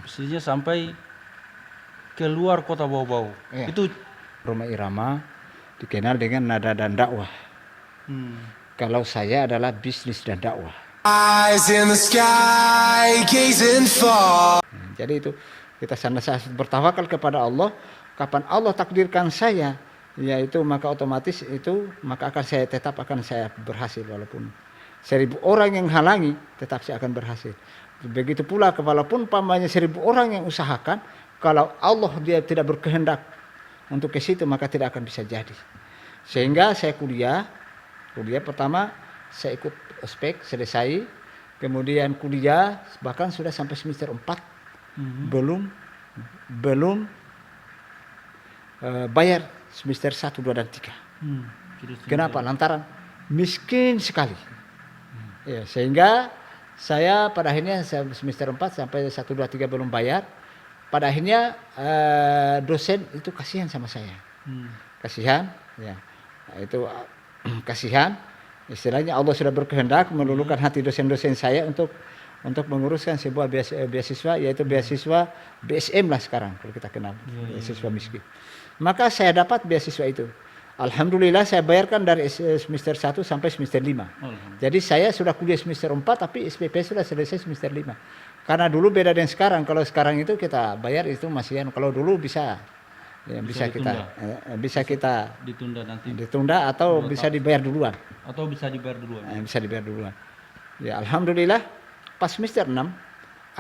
Bisnisnya sampai keluar kota bau-bau. Iya. Itu Rhoma Irama dikenal dengan nada dan dakwah. Kalau saya adalah bisnis dan dakwah. Eyes in the sky, gazing far. Jadi itu kita senantiasa bertawakal kepada Allah. Kapan Allah takdirkan saya, yaitu maka otomatis itu maka akan saya berhasil walaupun 1000 orang yang halangi, tetap saya akan berhasil. Begitu pula walaupun pamannya 1000 orang yang usahakan, kalau Allah dia tidak berkehendak untuk ke situ maka tidak akan bisa jadi. Sehingga saya kuliah pertama saya ikut ospek selesai, kemudian kuliah bahkan sudah sampai semester 4 belum bayar semester 1, 2 dan 3. Kenapa? Lantaran miskin sekali. Ya, sehingga saya pada akhirnya semester 4 sampai 1, 2, 3 belum bayar. Pada akhirnya dosen itu kasihan sama saya. Kasihan, ya. Itu kasihan. Istilahnya Allah sudah berkehendak meluluhkan hati dosen-dosen saya untuk menguruskan sebuah beasiswa, yaitu beasiswa BSM lah sekarang kalau kita kenal, beasiswa miskin. Maka saya dapat beasiswa itu. Alhamdulillah saya bayarkan dari semester 1 sampai semester 5. Jadi saya sudah kuliah semester 4 tapi SPP sudah selesai semester 5. Karena dulu beda dengan sekarang. Kalau sekarang itu kita bayar itu masih kalau dulu bisa kita ditunda nanti. Ditunda atau bisa dibayar duluan. Bisa dibayar duluan. Ya alhamdulillah pas semester 6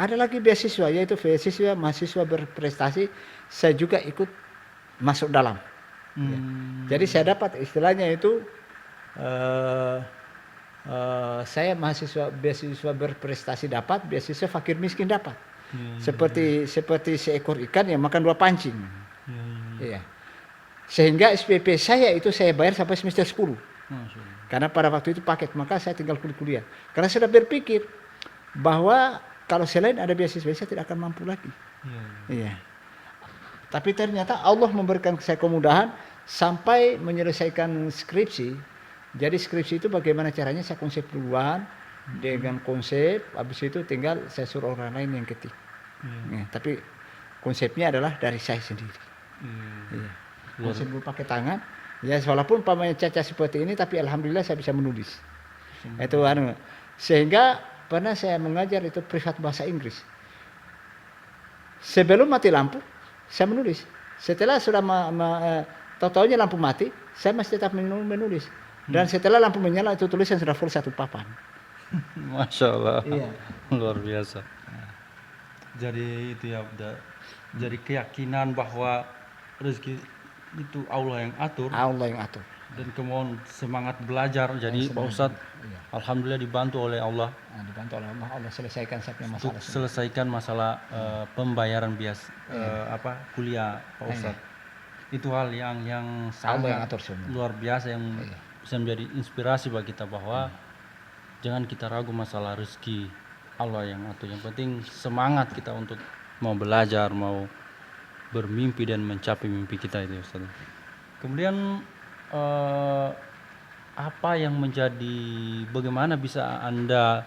ada lagi beasiswa, yaitu beasiswa mahasiswa berprestasi. Saya juga ikut masuk dalam. Ya. Jadi saya dapat istilahnya itu saya beasiswa berprestasi dapat, beasiswa fakir miskin dapat. Seperti seekor ikan yang makan 2 pancing. Iya. Sehingga SPP saya itu saya bayar sampai semester 10. Karena pada waktu itu paket, maka saya tinggal kuliah. Karena saya sudah berpikir bahwa kalau selain ada beasiswa saya tidak akan mampu lagi. Iya. Tapi ternyata Allah memberikan saya kemudahan sampai menyelesaikan skripsi. Jadi skripsi itu bagaimana caranya saya konsep duluan dengan konsep, habis itu tinggal saya suruh orang lain yang ketik. Tapi konsepnya adalah dari saya sendiri. Iya. Konsep dulu pakai tangan. Ya walaupun pamannya cacat seperti ini, tapi alhamdulillah saya bisa menulis. Itu sehingga pernah saya mengajar itu privat bahasa Inggris. Sebelum mati lampu, saya menulis. Setelah sudah tahu-tahunya lampu mati, saya masih tetap menulis. Dan setelah lampu menyala itu tulisan sudah full 1 papan. Masya Allah. Iya. Luar biasa. Jadi itu ya, jadi keyakinan bahwa rezeki itu Allah yang atur. Allah yang atur. Dan kemudian semangat belajar. Jadi Pak Ustadz, alhamdulillah dibantu oleh Allah. Dibantu oleh Allah, Allah selesaikan setiap masalah. Untuk selesaikan masalah pembayaran kuliah Pak Ustadz. Itu hal yang sangat luar biasa yang bisa menjadi inspirasi bagi kita bahwa jangan kita ragu masalah rezeki, Allah yang atur. Yang penting semangat kita untuk mau belajar, mau bermimpi dan mencapai mimpi kita itu Ustaz. Kemudian apa yang bagaimana bisa Anda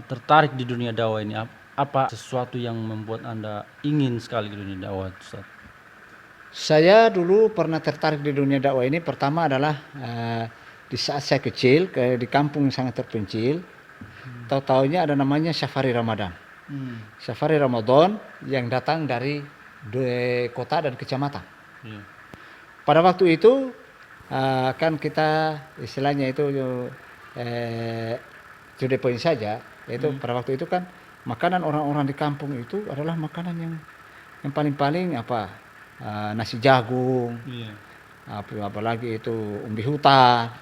tertarik di dunia dakwah ini? Apa sesuatu yang membuat Anda ingin sekali di dunia dakwah Ustaz? Saya dulu pernah tertarik di dunia dakwah ini pertama adalah di saat saya kecil di kampung sangat terpencil. Tahu-taunya ada namanya Safari Ramadan. Safari Ramadan yang datang dari kota dan kecamatan. Pada waktu itu kan kita istilahnya itu to the point saja, yaitu pada waktu itu kan makanan orang-orang di kampung itu adalah makanan yang paling-paling nasi jagung, apalagi itu umbi hutan.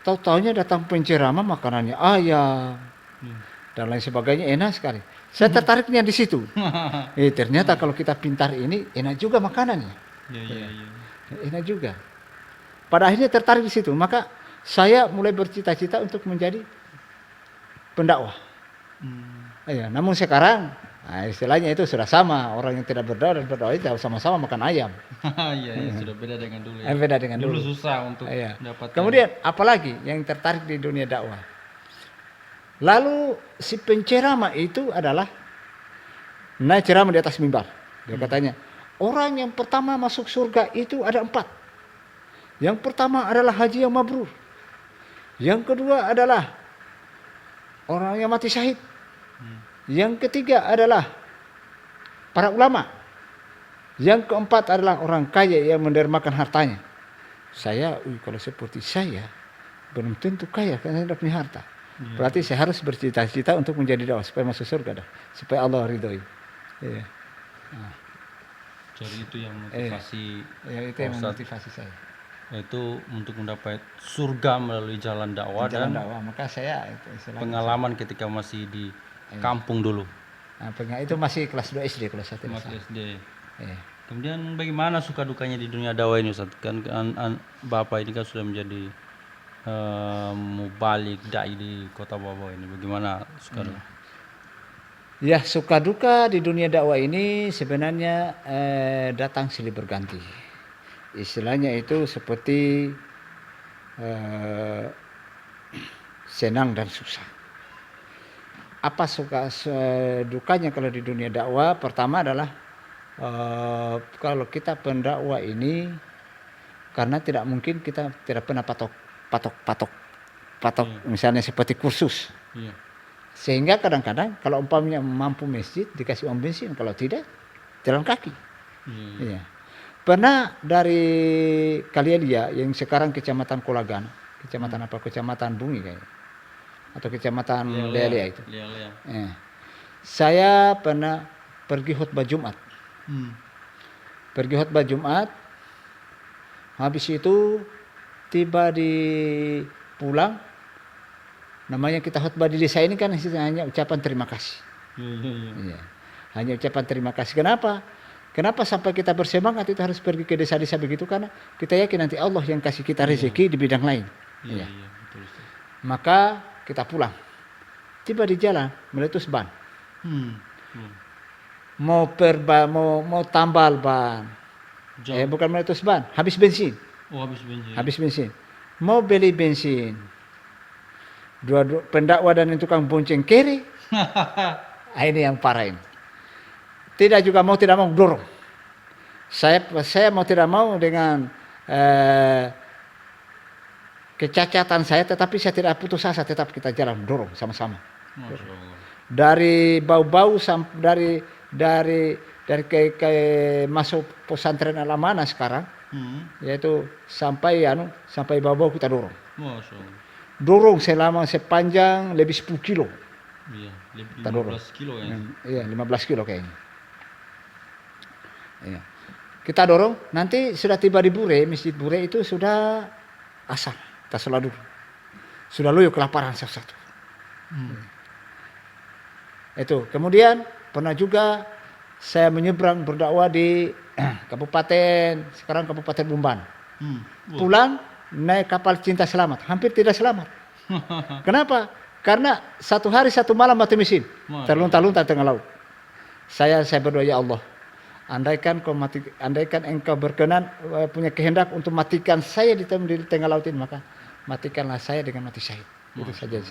Tahu-taunya datang penceramah makanannya ayam dan lain sebagainya, enak sekali. Saya tertariknya di situ. Ternyata kalau kita pintar ini enak juga makanannya. Enak juga. Pada akhirnya tertarik di situ, maka saya mulai bercita-cita untuk menjadi pendakwah. Namun sekarang istilahnya itu sudah sama, orang yang tidak berdakwah dan berdakwah itu sama-sama makan ayam. Sudah beda dengan dulu. Beda dengan dulu. Dulu susah untuk dapatkan. Kemudian apalagi yang tertarik di dunia dakwah. Lalu si penceramah itu adalah naik ceramah di atas mimbar. Dia katanya, orang yang pertama masuk surga itu ada 4. Yang pertama adalah haji yang mabrur. Yang kedua adalah orang yang mati syahid. Yang ketiga adalah para ulama. Yang keempat adalah orang kaya yang mendermakan hartanya. Saya, kalau seperti saya, belum tentu kaya karena saya tidak punya harta. Berarti saya harus bercita-cita untuk menjadi dakwah supaya masuk surga dah, supaya Allah ridhoi. Iya. Jadi itu yang motivasi Itu yang memotivasi saya. Yaitu untuk mendapat surga melalui jalan dakwah Jalan dan dakwah. Maka saya pengalaman ketika masih di kampung dulu. Nah, itu masih kelas 2 SD kalau saya tidak Masih salah. SD. Iya. Kemudian bagaimana suka dukanya di dunia dakwah ini, Ustaz? Kan Bapak ini kan sudah menjadi mubalik dai di kota Bawah ini. Bagaimana suka duka? Ya, suka duka di dunia dakwah ini sebenarnya datang silih berganti. Istilahnya itu seperti senang dan susah. Apa dukanya kalau di dunia dakwah? Pertama adalah kalau kita pendakwah ini, karena tidak mungkin kita tidak pernah patok misalnya seperti kursus. Iya. Sehingga kadang-kadang kalau umpamanya mampu masjid dikasih uang bensin, kalau tidak jalan kaki. Iya. Pernah dari Kalialia yang sekarang Kecamatan Kolagana, Kecamatan Bungi kayaknya, atau Kecamatan Lealea itu. Saya pernah pergi khutbah Jumat. Pergi khutbah Jumat, habis itu tiba di pulang. Namanya kita khutbah di desa ini kan hanya ucapan terima kasih. Iya. Hanya ucapan terima kasih. Kenapa sampai kita bersemangat itu harus pergi ke desa-desa begitu? Karena kita yakin nanti Allah yang kasih kita rezeki di bidang lain. Iya. Betul. Maka kita pulang. Tiba di jalan meletus ban. Mau tambal ban. Bukan meletus ban, habis bensin. Habis bensin. Mau beli bensin. Dua pendakwa dan tukang bonceng kiri. Ini yang parah ini. Tidak mau dorong. Saya mau tidak mau dengan kecacatan saya, tetapi saya tidak putus asa, tetap kita jalan dorong sama-sama. Dari bau-bau dari ke masuk pesantren Al-Amanah sekarang, yaitu sampai bau-bau kita dorong. Dorong sepanjang lebih 10 kilo. Iya, 15 kilo ya. Iya, 15 kilo kayaknya. Iya. Kita dorong, nanti sudah tiba di Bure, Masjid Bure itu sudah asar, kita sholat dulu. Sudah loyo kelaparan satu-satu. Itu. Kemudian pernah juga saya menyeberang berdakwah di Kabupaten Bumban. Pulang naik kapal Cinta Selamat, hampir tidak selamat. Kenapa? Karena 1 hari 1 malam mati mesin, terlunta-lunta tengah laut. Saya berdoa, ya Allah, andaikan engkau berkenan punya kehendak untuk matikan saya di tengah laut ini, maka matikanlah saya dengan mati syahid. Itu saja.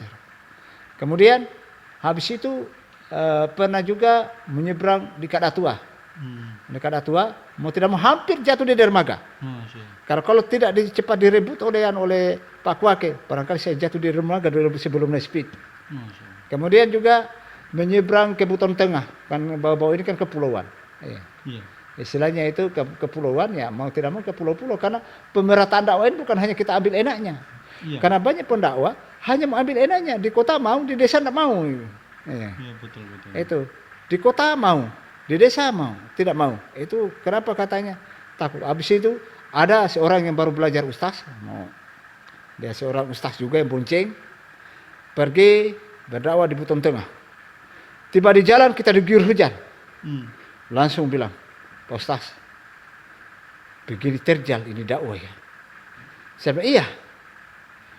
Kemudian habis itu pernah juga menyeberang di Kadatua. Di Kadatua mau tidak mau hampir jatuh di dermaga. Karena kalau tidak cepat direbut oleh Pak Wake, barangkali saya jatuh di dermaga sebelum naik speed. Kemudian juga menyeberang ke Buton Tengah, kan bawah-bawah ini kan kepulauan. Iya. Istilahnya itu kepulauan, ya mau tidak mau ke pulau-pulau, karena pemerataan dakwah ini bukan hanya kita ambil enaknya. Karena banyak pendakwah hanya mau ambil enaknya, di kota mau, di desa tidak mau. Iya, betul. Itu di kota mau, di desa mau, tidak mau. Itu kenapa katanya takut. Habis itu ada seorang yang baru belajar ustaz, dia seorang ustaz juga yang bonceng, pergi berdakwah di Buton Tengah. Tiba di jalan kita diguyur hujan. Langsung bilang, Pak Ustaz, begini terjal ini dakwah ya. Saya bilang, iya.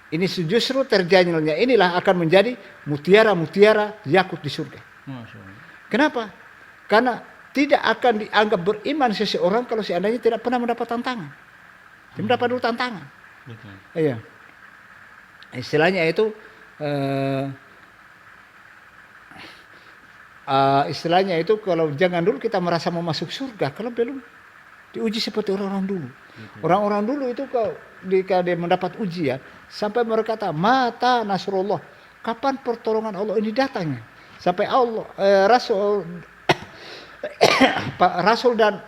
Ini justru terjalnya inilah akan menjadi mutiara-mutiara yakut di surga. Kenapa? Karena tidak akan dianggap beriman seseorang kalau seandainya tidak pernah mendapat tantangan. Dia mendapat dulu tantangan. Betul. Iya. Istilahnya itu istilahnya itu kalau jangan dulu kita merasa mau masuk surga kalau belum diuji seperti orang-orang dulu. Orang-orang dulu itu kalau dia mendapat ujian sampai mereka kata mata nasrullah, kapan pertolongan Allah ini datangnya? Sampai Allah Rasul dan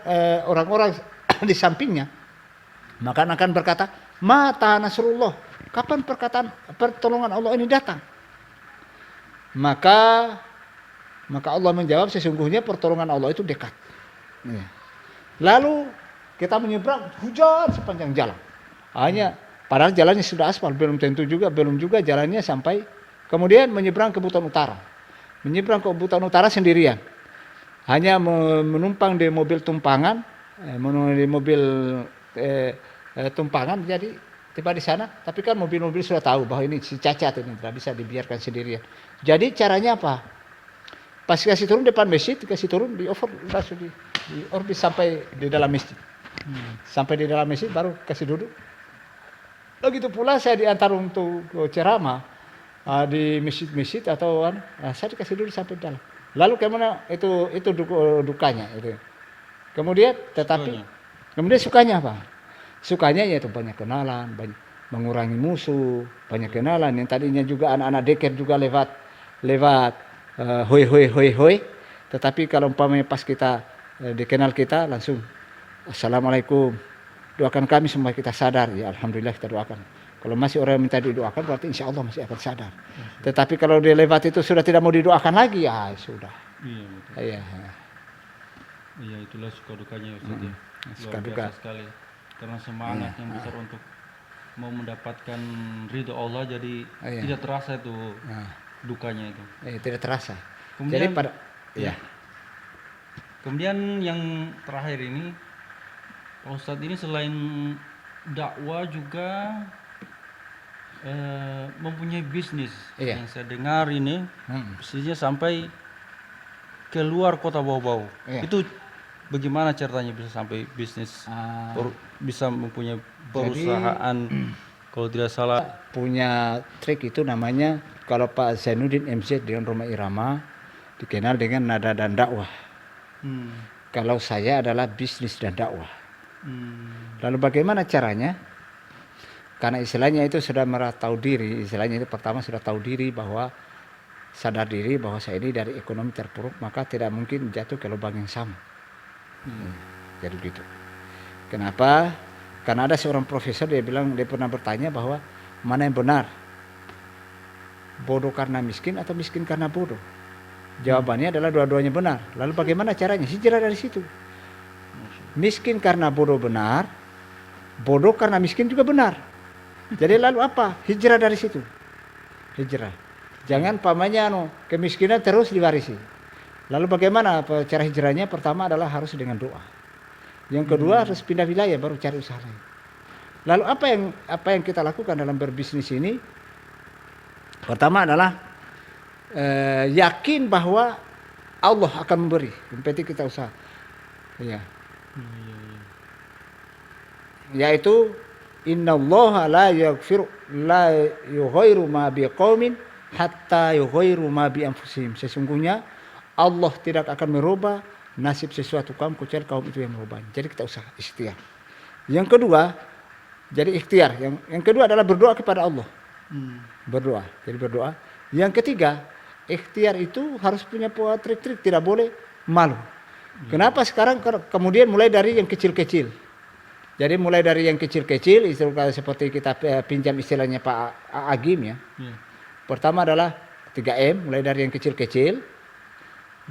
orang-orang di sampingnya maka akan berkata mata nasrullah, kapan pertolongan Allah ini datang? Maka Allah menjawab sesungguhnya pertolongan Allah itu dekat. Lalu kita menyeberang hujan sepanjang jalan. Hanya padahal jalannya sudah aspal, belum juga jalannya sampai kemudian menyeberang ke Buton Utara. Menyeberang ke Buton Utara sendirian. Hanya menumpang di mobil tumpangan, tumpangan jadi tiba di sana, tapi kan mobil-mobil sudah tahu bahwa ini si cacat ini tidak bisa dibiarkan sendirian. Jadi caranya apa? Pas kasih turun depan masjid, kasih turun di orbit sampai di dalam masjid. Sampai di dalam masjid baru kasih duduk. Begitu pula saya diantar untuk ceramah di masjid-masjid atau saya dikasih duduk sampai di dalam. Lalu kemana itu dukanya itu. Kemudian kemudian sukanya apa? Sukanya yaitu banyak kenalan, banyak mengurangi musuh, banyak kenalan yang tadinya juga anak-anak deket juga lewat hoi. Tetapi kalau umpamanya pas kita dikenal kita langsung assalamualaikum, doakan kami supaya kita sadar. Ya alhamdulillah kita doakan. Kalau masih orang yang minta didoakan berarti insya Allah masih akan sadar. Tetapi kalau dia lewat itu sudah tidak mau didoakan lagi ya sudah. Iya betul. Iya itulah suka dukanya Ustaz ya. Suka Luar duka biasa sekali. Karena semangat yang besar untuk mau mendapatkan ridho Allah jadi tidak terasa itu dukanya itu. Tidak terasa. Kemudian, jadi kemudian yang terakhir ini Pak Ustadz ini selain dakwah juga mempunyai bisnis yang saya dengar ini bisnisnya sampai keluar kota Bau-Bau. Itu bagaimana ceritanya bisa sampai bisnis bisa mempunyai perusahaan kalau tidak salah punya trik itu namanya kalau Pak Zainuddin MZ dengan Rumah Irama dikenal dengan nada dan dakwah. Kalau saya adalah bisnis dan dakwah. Lalu bagaimana caranya? Karena istilahnya itu sudah tahu diri, istilahnya itu pertama sudah tahu diri bahwa sadar diri bahwa saya ini dari ekonomi terpuruk maka tidak mungkin jatuh ke lubang yang sama. Jadi begitu. Kenapa? Karena ada seorang profesor dia pernah bertanya bahwa mana yang benar? Bodoh karena miskin atau miskin karena bodoh? Jawabannya adalah dua-duanya benar. Lalu bagaimana caranya? Hijrah dari situ. Miskin karena bodoh benar, bodoh karena miskin juga benar. Jadi lalu apa? Hijrah dari situ. Hijrah. Jangan pamannya kemiskinan terus diwarisi. Lalu bagaimana cara hijrahnya? Pertama adalah harus dengan doa. Yang kedua harus pindah wilayah baru cari usaha lain. Lalu apa yang kita lakukan dalam berbisnis ini? Pertama adalah yakin bahwa Allah akan memberi. Yang penting kita usaha. Ya. Yaitu innallaha la yughayyiru ma biqaumin hatta yughayyiru ma bi anfusihim. Sesungguhnya Allah tidak akan merubah nasib sesuatu kaum kecuali kaum itu yang merubahnya. Jadi kita usaha ikhtiar. Yang kedua, jadi ikhtiar. Yang kedua adalah berdoa kepada Allah. Berdoa. Jadi berdoa. Yang ketiga, ikhtiar itu harus punya trik-trik, tidak boleh malu. Kenapa sekarang kemudian mulai dari yang kecil-kecil. Jadi mulai dari yang kecil-kecil, seperti kita pinjam istilahnya Pak Agim ya. Pertama adalah 3M, mulai dari yang kecil-kecil.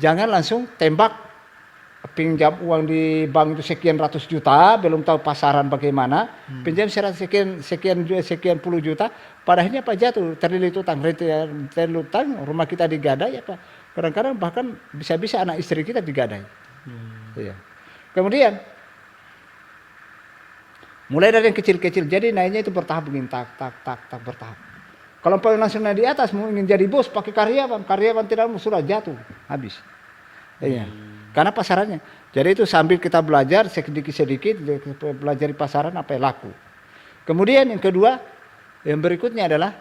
Jangan langsung tembak pinjam uang di bank itu sekian ratus juta, belum tahu pasaran bagaimana. Pinjam sekian puluh juta, padahalnya apa jatuh, terlilit utang, rumah kita digadai apa. Kadang-kadang bahkan bisa-bisa anak istri kita digadai. Iya. Kemudian mulai dari yang kecil-kecil, jadi naiknya itu bertahap begini, tak bertahap. Kalau langsung naik di atas, mau ingin jadi bos pakai karyawan tidak sudah jatuh, habis. Iya. Karena pasarannya. Jadi itu sambil kita belajar sedikit-sedikit, belajar di pasaran apa yang laku. Kemudian yang kedua, yang berikutnya adalah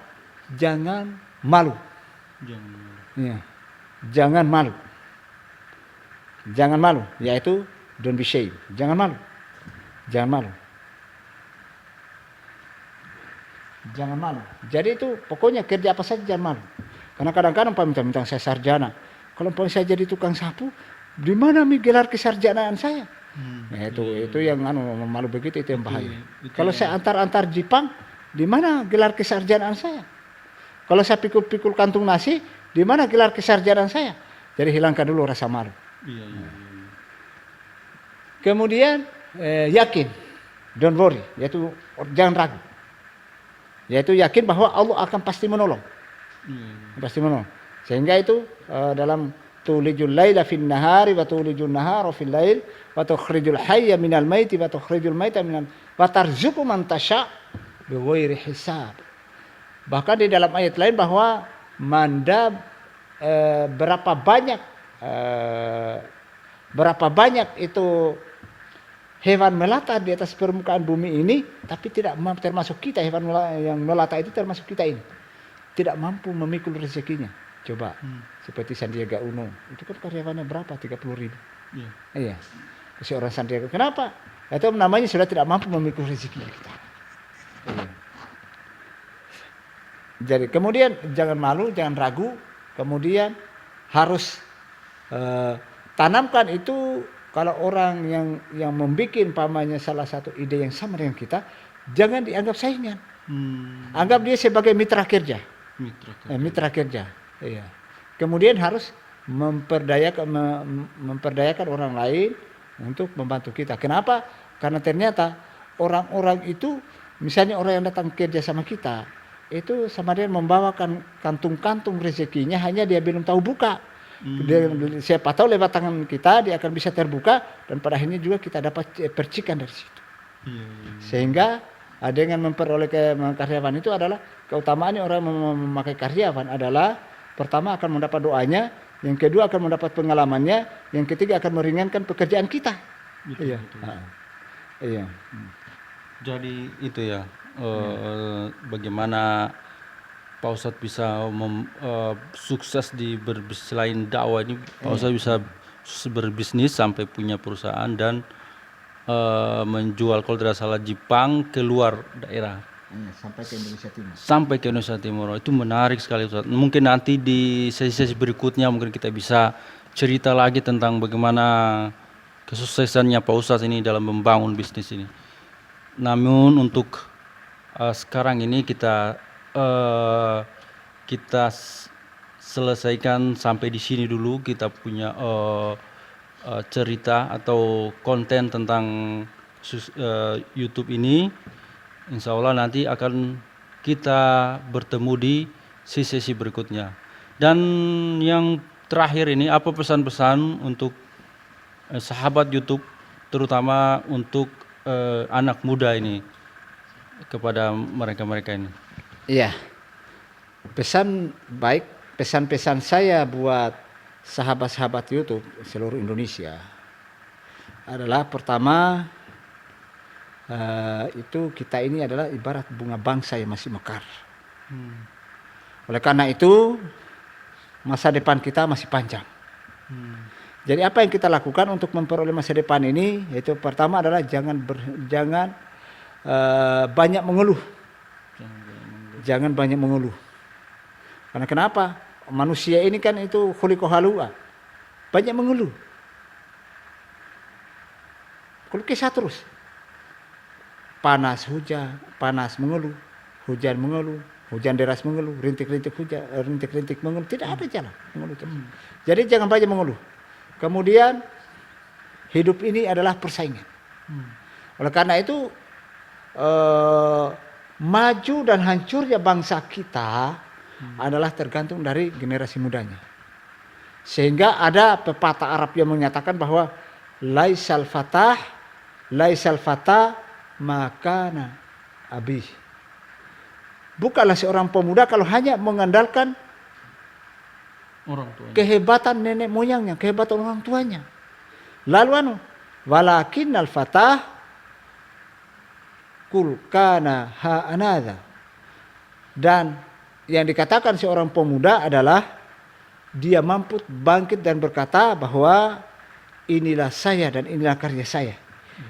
jangan malu. Iya. Jangan malu. Jangan malu, yaitu don't be shame. Jangan malu. Jangan malu. Jangan malu. Jadi itu pokoknya kerja apa saja jangan malu. Karena kadang-kadang minta saya sarjana. Kalau saya jadi tukang sapu, di mana gelar kesarjanaan saya? Nah, itu yang malu begitu, itu yang bahaya. Kalau saya antar Jepang, di mana gelar kesarjanaan saya? Kalau saya pikul-pikul kantung nasi, di mana gelar kesarjanaan saya? Jadi hilangkan dulu rasa malu. Kemudian yakin, don't worry, yaitu jangan ragu. Yaitu yakin bahwa Allah akan pasti menolong. Pasti menolong. Sehingga itu dalam tulijul laila fin nahari wa tulijul nahara fil lail wa tukhrijul hayya minal maiti wa tukhrijul maita minal wa tarzuqu man tasya bighairi hisab. Bahkan di dalam ayat lain bahwa berapa banyak itu hewan melata di atas permukaan bumi ini, tapi tidak termasuk kita. Hewan yang melata itu termasuk kita ini, tidak mampu memikul rezekinya. Coba seperti Sandiaga Uno, itu kan karyawannya berapa? 30.000. Iya. Seorang Sandiaga. Kenapa? Itu namanya sudah tidak mampu memikul rezeki kita. Iya. Jadi kemudian jangan malu, jangan ragu. Kemudian harus tanamkan itu. Kalau orang yang membuat pamannya salah satu ide yang sama dengan kita, jangan dianggap saingan. Anggap dia sebagai mitra kerja. Mitra kerja. Iya. Kemudian harus memperdayakan orang lain untuk membantu kita. Kenapa? Karena ternyata orang-orang itu, misalnya orang yang datang kerja sama kita, itu sama dia membawakan kantung-kantung rezekinya, hanya dia belum tahu buka. Siapa tahu lewat tangan kita dia akan bisa terbuka, dan pada akhirnya juga kita dapat percikan dari situ. Sehingga dengan memperoleh karyawan itu adalah keutamaannya. Orang memakai karyawan adalah pertama akan mendapat doanya, yang kedua akan mendapat pengalamannya, yang ketiga akan meringankan pekerjaan kita. Betul. Iya. Jadi itu ya, bagaimana Pak Ustadz bisa sukses selain dakwah ini, Pak Ustadz bisa berbisnis sampai punya perusahaan dan menjual kalau tidak salah Jepang keluar daerah. Sampai ke Indonesia Timur. Sampai ke Indonesia Timur. Itu menarik sekali Ustadz. Mungkin nanti di sesi-sesi berikutnya mungkin kita bisa cerita lagi tentang bagaimana kesuksesannya Pak Ustadz ini dalam membangun bisnis ini. Namun untuk sekarang ini kita selesaikan sampai di sini dulu. Kita punya cerita atau konten tentang YouTube ini. Insya Allah nanti akan kita bertemu di sesi berikutnya. Dan yang terakhir ini, apa pesan-pesan untuk sahabat YouTube, terutama untuk anak muda ini, kepada mereka-mereka ini? Iya, pesan-pesan saya buat sahabat-sahabat YouTube seluruh Indonesia adalah pertama, itu kita ini adalah ibarat bunga bangsa yang masih mekar. Oleh karena itu masa depan kita masih panjang. Jadi apa yang kita lakukan untuk memperoleh masa depan ini, yaitu pertama adalah jangan banyak mengeluh. Jangan banyak mengeluh. Karena kenapa? Manusia ini kan itu khuliqa halua. Banyak mengeluh. Kalau kisah terus. Panas hujan, panas mengeluh, hujan mengeluh, hujan deras mengeluh, rintik-rintik hujan, rintik-rintik mengeluh. Tidak ada jalan mengeluh terus. Jadi jangan banyak mengeluh. Kemudian hidup ini adalah persaingan. Oleh karena itu maju dan hancurnya bangsa kita adalah tergantung dari generasi mudanya. Sehingga ada pepatah Arab yang menyatakan bahwa laisal fatah makana abih. Bukanlah seorang pemuda kalau hanya mengandalkan Orang tuanya. kehebatan nenek moyangnya, kehebatan orang tuanya. Lalu walakinnal fatah kul kana ha anada. Dan yang dikatakan seorang pemuda adalah dia mampu bangkit dan berkata bahwa inilah saya dan inilah karya saya.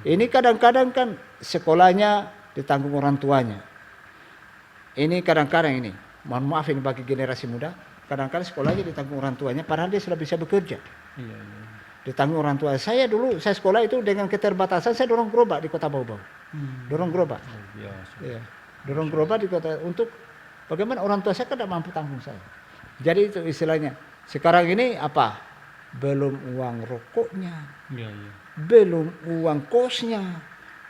Ini kadang-kadang kan sekolahnya ditanggung orang tuanya. Ini kadang-kadang ini, mohon maaf ini bagi generasi muda, kadang-kadang sekolahnya ditanggung orang tuanya padahal dia sudah bisa bekerja. Iya, iya. Ditanggung orang tua. Saya dulu, saya sekolah itu dengan keterbatasan, saya dorong gerobak di Kota Bau-Bau. Dorong gerobak. Luar biasa. Iya. Dorong gerobak di kota untuk bagaimana orang tua saya kan tidak mampu tanggung saya. Jadi itu istilahnya. Sekarang ini apa? Belum uang rokoknya, Iya, iya. belum uang kosnya,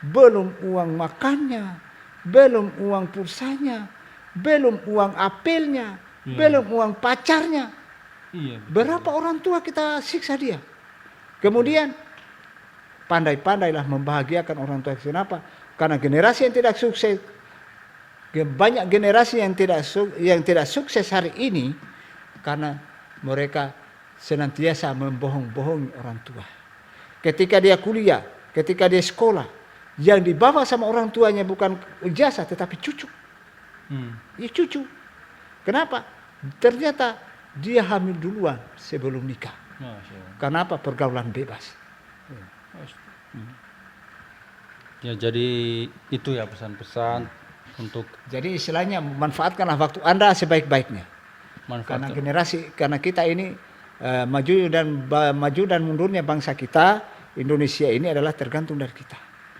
belum uang makannya, belum uang pulsanya, belum uang apelnya, belum uang pacarnya. Iya. Berapa orang tua kita siksa dia. Kemudian pandai-pandailah membahagiakan orang tua. Kenapa? Karena generasi yang tidak sukses, banyak generasi yang tidak sukses hari ini karena mereka senantiasa membohong-bohongi orang tua. Ketika dia kuliah, ketika dia sekolah, yang dibawa sama orang tuanya bukan ijazah tetapi cucu. Ya cucu. Kenapa? Ternyata dia hamil duluan sebelum nikah. Masya Allah. Kenapa? Pergaulan bebas. Ya, jadi itu ya pesan-pesan untuk Jadi istilahnya manfaatkanlah waktu Anda sebaik-baiknya. manfaat. Karena kita ini maju dan mundurnya bangsa kita Indonesia ini adalah tergantung dari kita.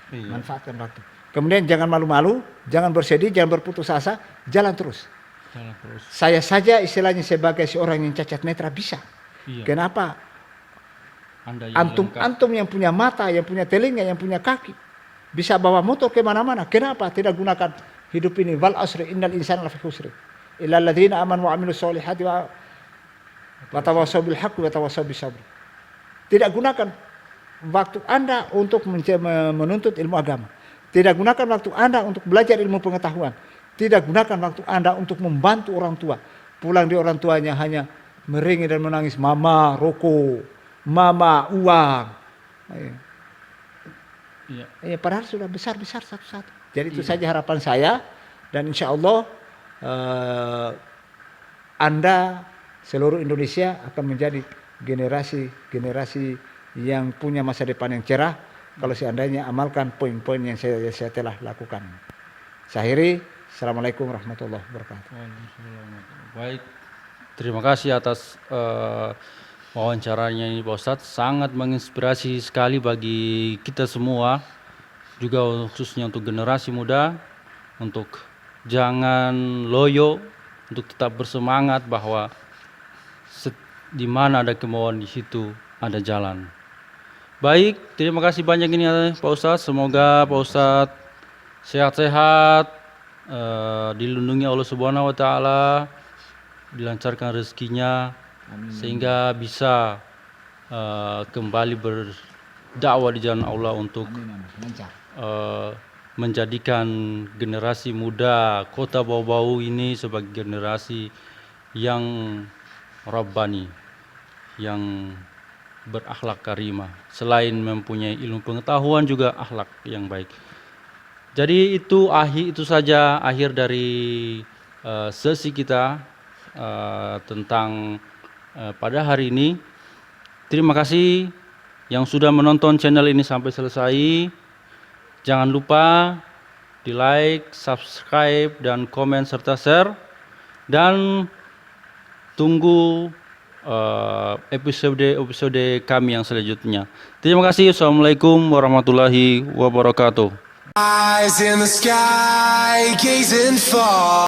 Iya. Manfaatkan waktu. Kemudian jangan malu-malu, jangan bersedih, jangan berputus asa, jalan terus. Jalan terus. Saya saja istilahnya sebagai seorang yang cacat netra bisa. Iya. Kenapa? Anda yang lengkap. Antum yang punya mata, yang punya telinga, yang punya kaki, bisa bawa motor kemana-mana. Kenapa tidak gunakan hidup ini? Wal asri innal insana lafi khusri illa alladzina amanu wa amilus solihati wa tawassaw bil haqqi wa tawassaw bis sabr. Tidak gunakan waktu Anda untuk menuntut ilmu agama. Tidak gunakan waktu Anda untuk belajar ilmu pengetahuan. Tidak gunakan waktu Anda untuk membantu orang tua. Pulang di orang tuanya hanya meringis dan menangis, mama rokok, mama uang. Iya. Padahal sudah besar-besar satu-satu. Jadi itu saja harapan saya dan insya Allah Anda seluruh Indonesia akan menjadi generasi yang punya masa depan yang cerah kalau seandainya amalkan poin-poin yang saya telah lakukan. Saya akhiri, Assalamualaikum warahmatullahi wabarakatuh. Baik, terima kasih atas wawancaranya ini Pak Ustadz. Sangat menginspirasi sekali bagi kita semua, juga khususnya untuk generasi muda, untuk jangan loyo, untuk tetap bersemangat bahwa di mana ada kemauan di situ ada jalan. Baik, terima kasih banyak ini Pak Ustadz. Semoga Pak Ustadz sehat-sehat, dilindungi Allah Subhanahu wa taala, dilancarkan rezekinya sehingga bisa kembali berdakwah di jalan Allah untuk menjadikan generasi muda Kota Bau-Bau ini sebagai generasi yang rabbani, yang berakhlak karimah, selain mempunyai ilmu pengetahuan juga akhlak yang baik. Jadi itu saja akhir dari sesi kita tentang pada hari ini. Terima kasih yang sudah menonton channel ini sampai selesai. Jangan lupa di like, subscribe, dan komen serta share. Dan tunggu episode kami yang selanjutnya. Terima kasih. Assalamualaikum warahmatullahi wabarakatuh. Eyes in the sky, gazing far.